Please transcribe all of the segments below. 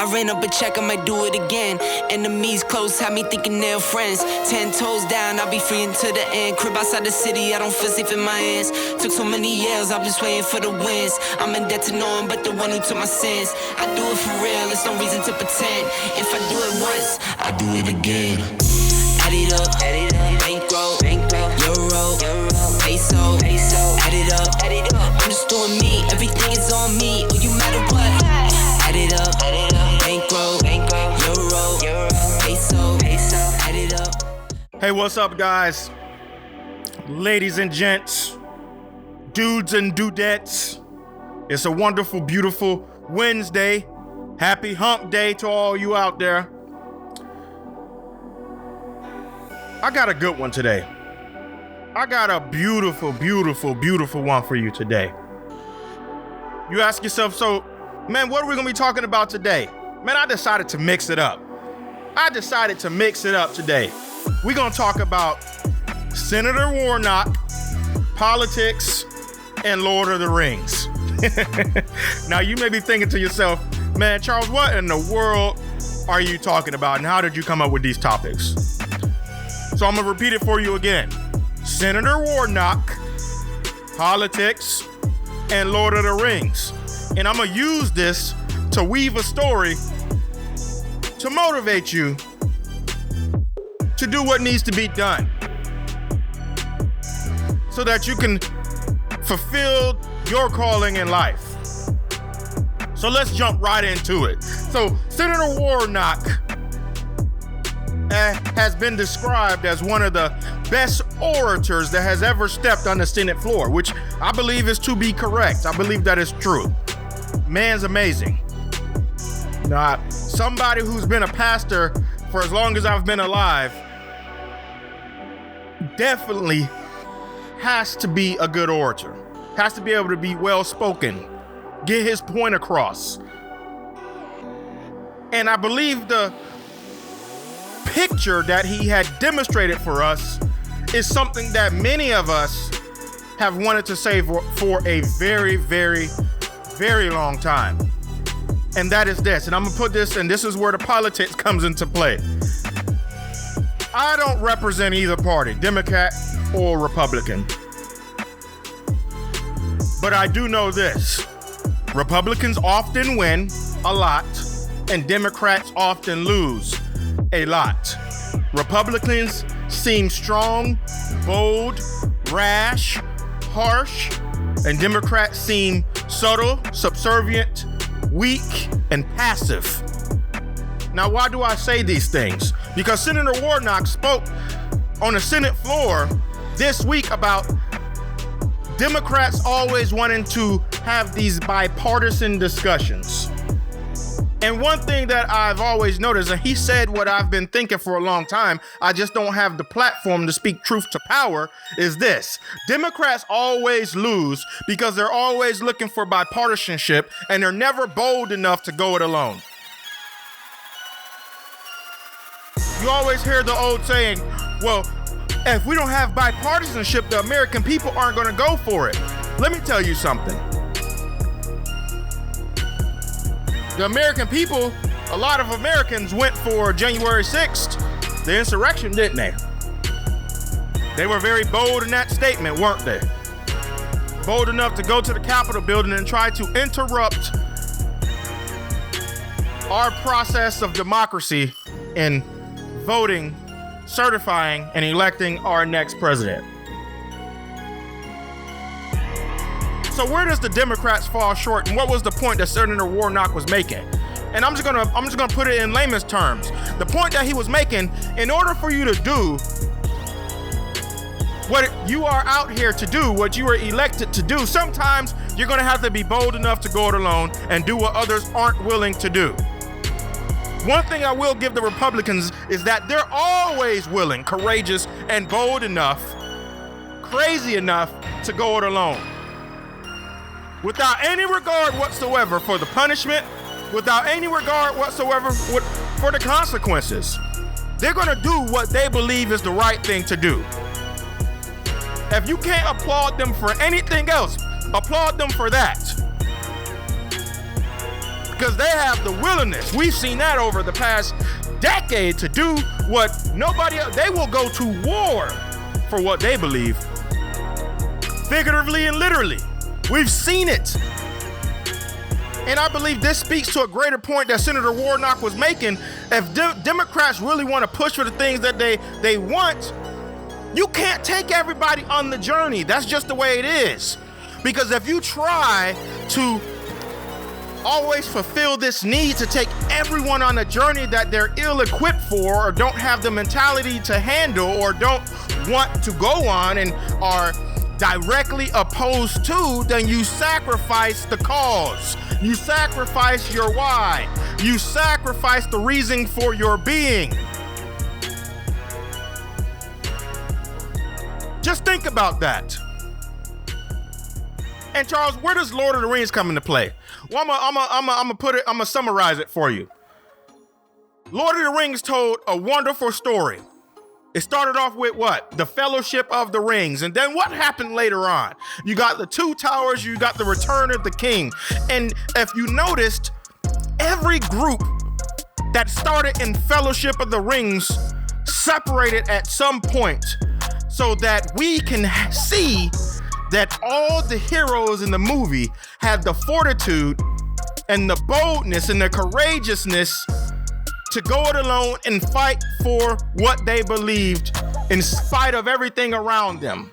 I ran up a check, I might do it again. Enemies close, had me thinking they're friends. 10 toes down, I'll be free until the end. Crib outside the city, I don't feel safe in my hands. Took so many years, I'm just waiting for the wins. I'm in debt to no one but the one who took my sins. I do it for real, there's no reason to pretend. If I do it once, I do it again. Add it up, bankroll, euro, peso, add it up. I'm just doing me, everything is on me, or you matter what. Add it up, bankroll, euro, peso, add it up. Hey, what's up, guys? Ladies and gents, dudes and dudettes. It's a wonderful, beautiful Wednesday. Happy hump day to all you out there. I got a good one today. I got a beautiful, beautiful, beautiful one for you today. You ask yourself, so, man, what are we going to be talking about today? Man, I decided to mix it up. Today. We're going to talk about Senator Warnock, politics, and Lord of the Rings. Now, you may be thinking to yourself, man, Charles, what in the world are you talking about, and how did you come up with these topics? So I'm going to repeat it for you again. Senator Warnock, politics, and Lord of the Rings. And I'm going to use this to weave a story to motivate you to do what needs to be done so that you can fulfill your calling in life. So let's jump right into it. So Senator Warnock has been described as one of the best orators that has ever stepped on the Senate floor, which I believe is to be correct. I believe that is true. Man's amazing. Now, somebody who's been a pastor for as long as I've been alive definitely has to be a good orator, has to be able to be well-spoken, get his point across. And I believe the picture that he had demonstrated for us is something that many of us have wanted to say for a very, very, very long time. And that is this. And I'm going to put this, and this is where the politics comes into play. I don't represent either party, Democrat or Republican. But I do know this. Republicans often win a lot, and Democrats often lose a lot. Republicans seem strong, bold, rash, harsh, and Democrats seem subtle, subservient, weak, and passive. Now, why do I say these things? Because Senator Warnock spoke on the Senate floor this week about Democrats always wanting to have these bipartisan discussions. And one thing that I've always noticed, and he said what I've been thinking for a long time, I just don't have the platform to speak truth to power, is this. Democrats always lose because they're always looking for bipartisanship, and they're never bold enough to go it alone. You always hear the old saying, well, if we don't have bipartisanship, the American people aren't going to go for it. Let me tell you something. The American people, a lot of Americans went for January 6th, the insurrection, didn't they? They were very bold in that statement, weren't they? Bold enough to go to the Capitol building and try to interrupt our process of democracy in voting, certifying, and electing our next president. So where does the Democrats fall short, and what was the point that Senator Warnock was making? And I'm just gonna put it in layman's terms. The point that he was making, in order for you to do what you are out here to do, what you were elected to do, sometimes you're gonna have to be bold enough to go it alone and do what others aren't willing to do. One thing I will give the Republicans is that they're always willing, courageous, and bold enough, crazy enough to go it alone. Without any regard whatsoever for the punishment, without any regard whatsoever for the consequences. They're gonna do what they believe is the right thing to do. If you can't applaud them for anything else, applaud them for that. because they have the willingness. We've seen that over the past decade to do what nobody else. They will go to war for what they believe, figuratively and literally. We've seen it. And I believe this speaks to a greater point that Senator Warnock was making. If Democrats really want to push for the things that they want, you can't take everybody on the journey. That's just the way it is. Because if you try to always fulfill this need to take everyone on a journey that they're ill-equipped for, or don't have the mentality to handle, or don't want to go on and are directly opposed to, then you sacrifice the cause. You sacrifice your why. You sacrifice the reason for your being. Just think about that. And Charles, where does Lord of the Rings come into play? Well, I'm gonna summarize it for you. Lord of the Rings told a wonderful story. It started off with what? The Fellowship of the Rings. And then what happened later on? You got the Two Towers, you got the Return of the King. And if you noticed, every group that started in Fellowship of the Rings separated at some point, so that we can see that all the heroes in the movie had the fortitude and the boldness and the courageousness to go it alone and fight for what they believed in spite of everything around them.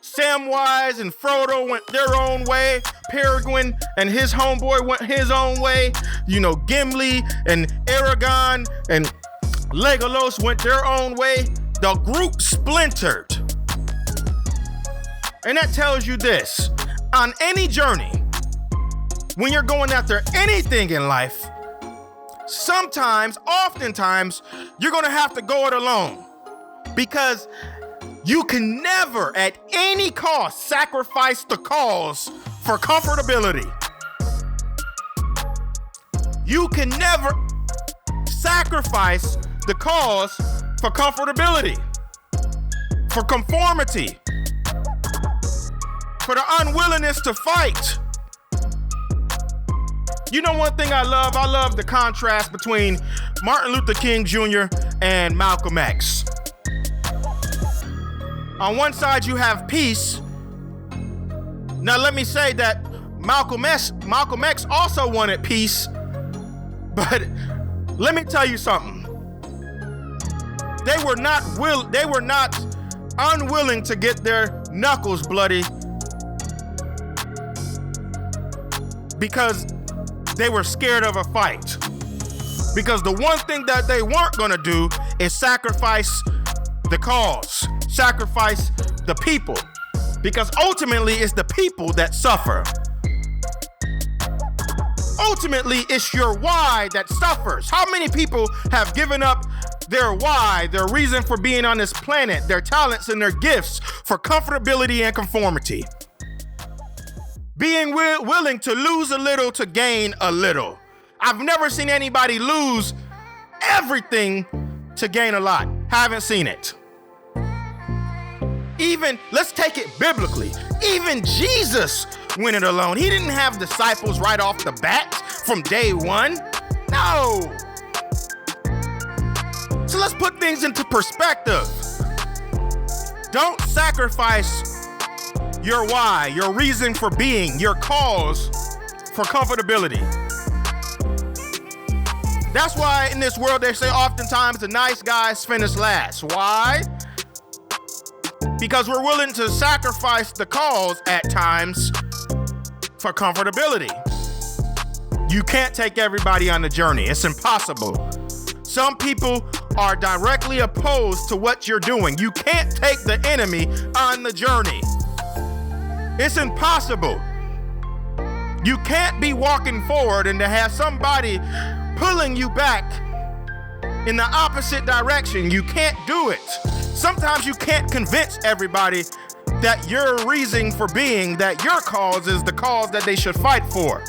Samwise and Frodo went their own way. Peregrine and his homeboy went his own way. You know, Gimli and Aragorn and Legolas went their own way. The group splintered. And that tells you this: on any journey, when you're going after anything in life, oftentimes, you're gonna have to go it alone, because you can never at any cost sacrifice the cause for comfortability. You can never sacrifice the cause for comfortability, for conformity, for the unwillingness to fight. You know one thing I love? I love the contrast between Martin Luther King Jr. and Malcolm X. On one side you have peace. Now let me say that Malcolm X also wanted peace, but let me tell you something. They were not unwilling to get their knuckles bloody, because they were scared of a fight. Because the one thing that they weren't gonna do is sacrifice the cause, sacrifice the people, because ultimately it's the people that suffer. Ultimately, it's your why that suffers. How many people have given up their why, their reason for being on this planet, their talents and their gifts for comfortability and conformity? Being willing to lose a little to gain a little. I've never seen anybody lose everything to gain a lot. Haven't seen it. Even, let's take it biblically, even Jesus went it alone. He didn't have disciples right off the bat from day one. No. So let's put things into perspective. Don't sacrifice your why, your reason for being, your cause for comfortability. That's why in this world they say oftentimes the nice guys finish last. Why? Because we're willing to sacrifice the cause at times for comfortability. You can't take everybody on the journey. It's impossible. Some people are directly opposed to what you're doing. You can't take the enemy on the journey. It's impossible. You can't be walking forward and to have somebody pulling you back in the opposite direction. You can't do it. Sometimes you can't convince everybody that your reason for being, that your cause is the cause that they should fight for.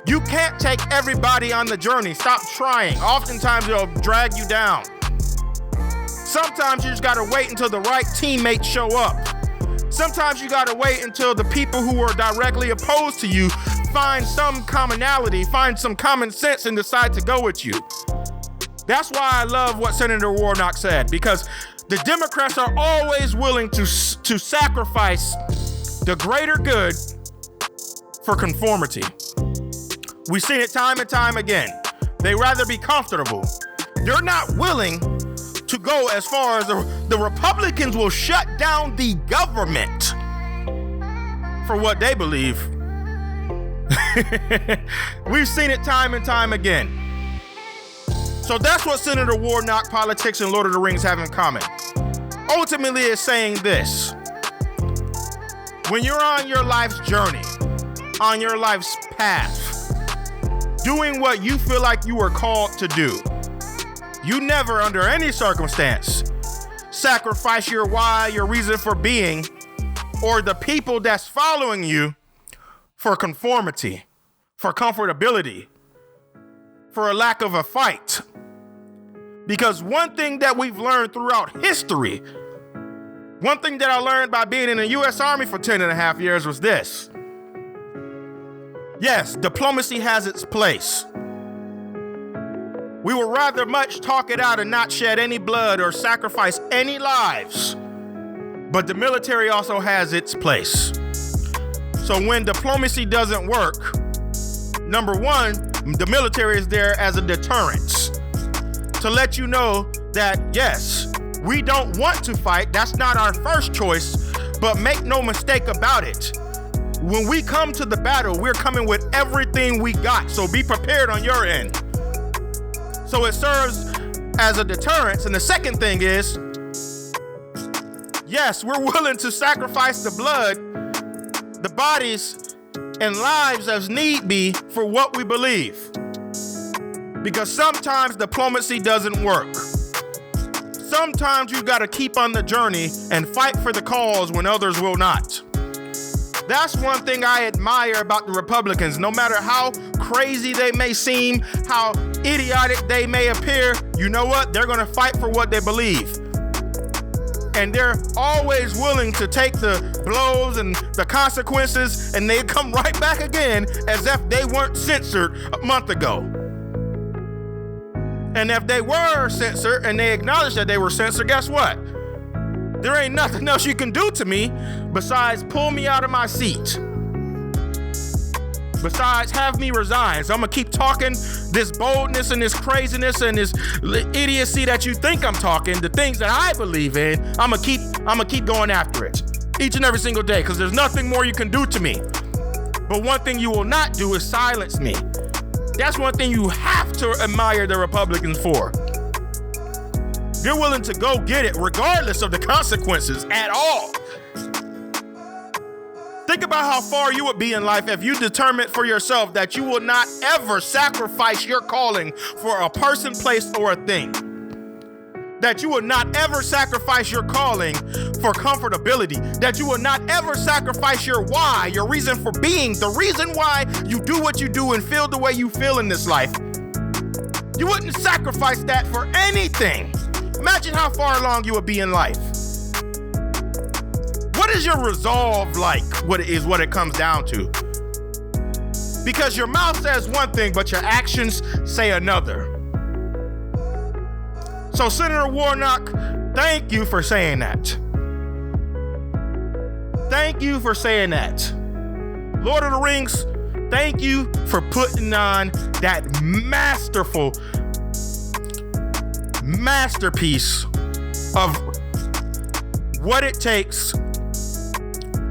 You can't take everybody on the journey. Stop trying. Oftentimes it'll drag you down. Sometimes you just gotta wait until the right teammates show up. Sometimes you gotta wait until the people who are directly opposed to you find some commonality, find some common sense, and decide to go with you. That's why I love what Senator Warnock said, because the Democrats are always willing to sacrifice the greater good for conformity. We've seen it time and time again. They rather be comfortable. They're not willing to go as far as the Republicans will shut down the government for what they believe. We've seen it time and time again. So that's what Senator Warnock, politics, and Lord of the Rings have in common. Ultimately, it's saying this. When you're on your life's journey, on your life's path, doing what you feel like you were called to do, you never, under any circumstance, sacrifice your why, your reason for being, or the people that's following you for conformity, for comfortability, for a lack of a fight. Because one thing that we've learned throughout history, one thing that I learned by being in the U.S. Army for 10 and a half years was this. Yes, diplomacy has its place. We would rather much talk it out and not shed any blood or sacrifice any lives. But the military also has its place. So when diplomacy doesn't work, number one, the military is there as a deterrent to let you know that, yes, we don't want to fight. That's not our first choice, but make no mistake about it. When we come to the battle, we're coming with everything we got. So be prepared on your end. So it serves as a deterrent. And the second thing is, yes, we're willing to sacrifice the blood, the bodies, and lives as need be for what we believe. Because sometimes diplomacy doesn't work. Sometimes you got to keep on the journey and fight for the cause when others will not. That's one thing I admire about the Republicans. No matter how crazy they may seem, how idiotic they may appear, you know what? They're going to fight for what they believe. And they're always willing to take the blows and the consequences, and they come right back again as if they weren't censored a month ago. And if they were censored and they acknowledge that they were censored, guess what? There ain't nothing else you can do to me besides pull me out of my seat. Besides have me resign. So I'm gonna keep talking this boldness and this craziness and this idiocy that you think I'm talking, the things that I believe in, I'm gonna keep going after it each and every single day, because there's nothing more you can do to me. But one thing you will not do is silence me. That's one thing you have to admire the Republicans for. They're willing to go get it regardless of the consequences at all. Think about how far you would be in life if you determined for yourself that you will not ever sacrifice your calling for a person, place, or a thing. That you will not ever sacrifice your calling for comfortability. That you will not ever sacrifice your why, your reason for being, the reason why you do what you do and feel the way you feel in this life. You wouldn't sacrifice that for anything. Imagine how far along you would be in life. What is your resolve like? What it comes down to? Because your mouth says one thing, but your actions say another. So Senator Warnock, thank you for saying that. Thank you for saying that. Lord of the Rings, thank you for putting on that masterful masterpiece of what it takes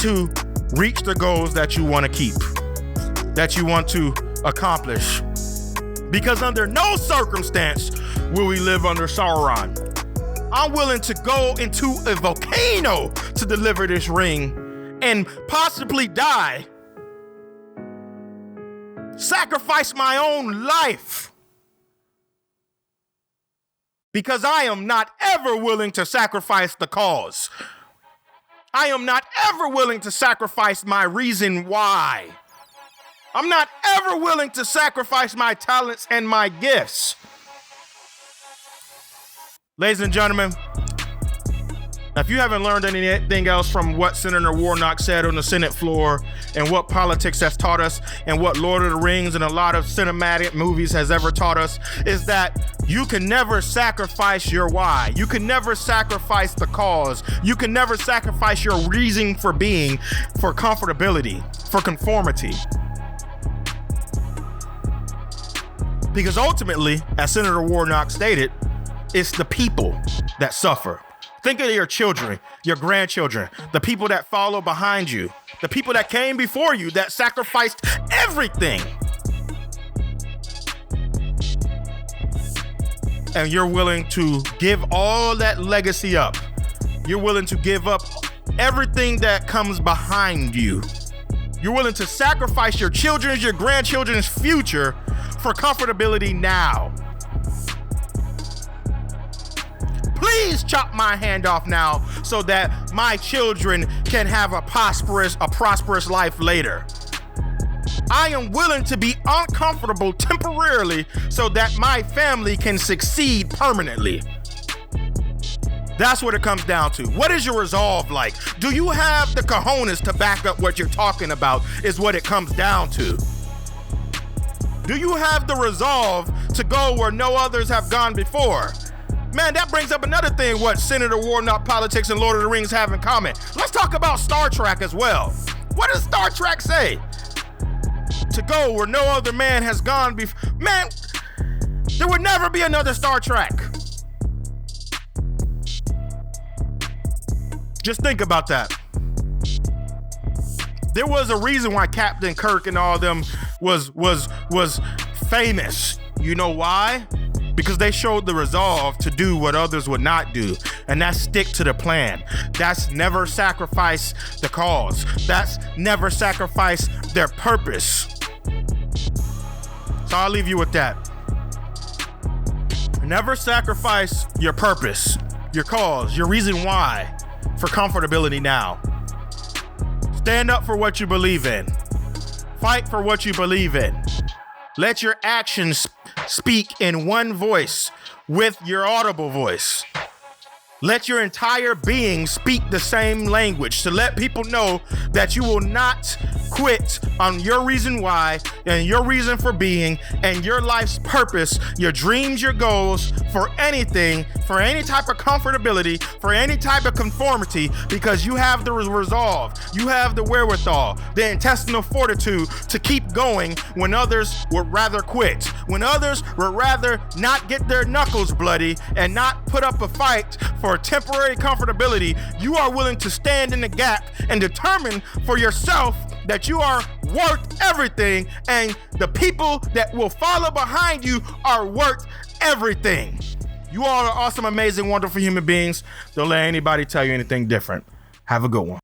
to reach the goals that you want to keep, that you want to accomplish. Because under no circumstance will we live under Sauron. I'm willing to go into a volcano to deliver this ring and possibly die. Sacrifice my own life. Because I am not ever willing to sacrifice the cause. I am not ever willing to sacrifice my reason why. I'm not ever willing to sacrifice my talents and my gifts. Ladies and gentlemen, If you haven't learned anything else from what Senator Warnock said on the Senate floor and what politics has taught us and what Lord of the Rings and a lot of cinematic movies has ever taught us, is that you can never sacrifice your why. You can never sacrifice the cause. You can never sacrifice your reason for being for comfortability, for conformity. Because ultimately, as Senator Warnock stated, it's the people that suffer. Think of your children, your grandchildren, the people that follow behind you, the people that came before you that sacrificed everything. And you're willing to give all that legacy up. You're willing to give up everything that comes behind you. You're willing to sacrifice your children's, your grandchildren's future for comfortability now. Please chop my hand off now so that my children can have a prosperous life later. I am willing to be uncomfortable temporarily so that my family can succeed permanently. That's what it comes down to. What is your resolve like? Do you have the cojones to back up what you're talking about is what it comes down to. Do you have the resolve to go where no others have gone before? Man, that brings up another thing what Senator Warnock, politics, and Lord of the Rings have in common. Let's talk about Star Trek as well. What does Star Trek say? To go where no other man has gone before. Man, there would never be another Star Trek. Just think about that. There was a reason why Captain Kirk and all them was famous. You know why? Because they showed the resolve to do what others would not do, and that's stick to the plan. That's never sacrifice the cause. That's never sacrifice their purpose. So I'll leave you with that. Never sacrifice your purpose, your cause, your reason why for comfortability now. Stand up for what you believe in. Fight for what you believe in. Let your actions speak in one voice with your audible voice. Let your entire being speak the same language to let people know that you will not quit on your reason why and your reason for being and your life's purpose, your dreams, your goals, for anything, for any type of comfortability, for any type of conformity, because you have the resolve, you have the wherewithal, the intestinal fortitude to keep going when others would rather quit, when others would rather not get their knuckles bloody and not put up a fight for temporary comfortability. You are willing to stand in the gap and determine for yourself that you are worth everything, and the people that will follow behind you are worth everything. You all are awesome, amazing, wonderful human beings. Don't let anybody tell you anything different. Have a good one.